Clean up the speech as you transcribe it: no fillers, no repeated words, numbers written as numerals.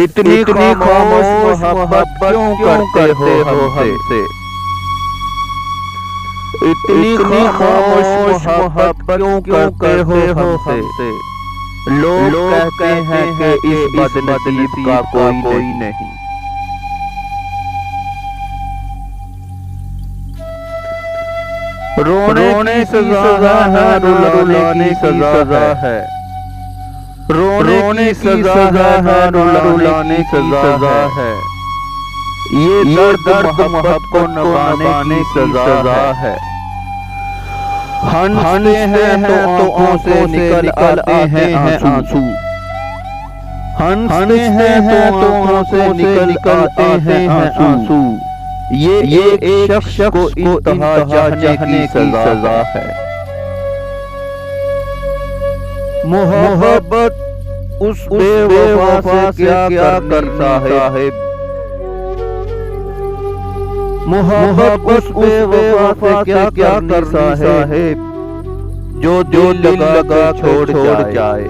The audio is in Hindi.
इतनी खामोश मोहब्बत क्यों करते हो हमसे। इतनी खामोश मोहब्बत क्यों करते हो हमसे। लोग कहते हैं कि इस बदनसीब का कोई नहीं। रोने की सजा है, रुलाने की सजा है। रोने की सजा है, रुलाने की सजा है। ये दर्द मोहब्बत को नभाने की सजा है। हंसते हैं तो आंखों से निकल आते हैं आंसू। हंसते हैं तो आंखों से निकल आते हैं आंसू। ये एक शख्स को इंतहा चाहने की सजा है। मोहब्बत उस बेवफा से क्या करता है। मोहब्बत उस बेवफा से क्या करता है जो दिल लगा छोड़ जाए।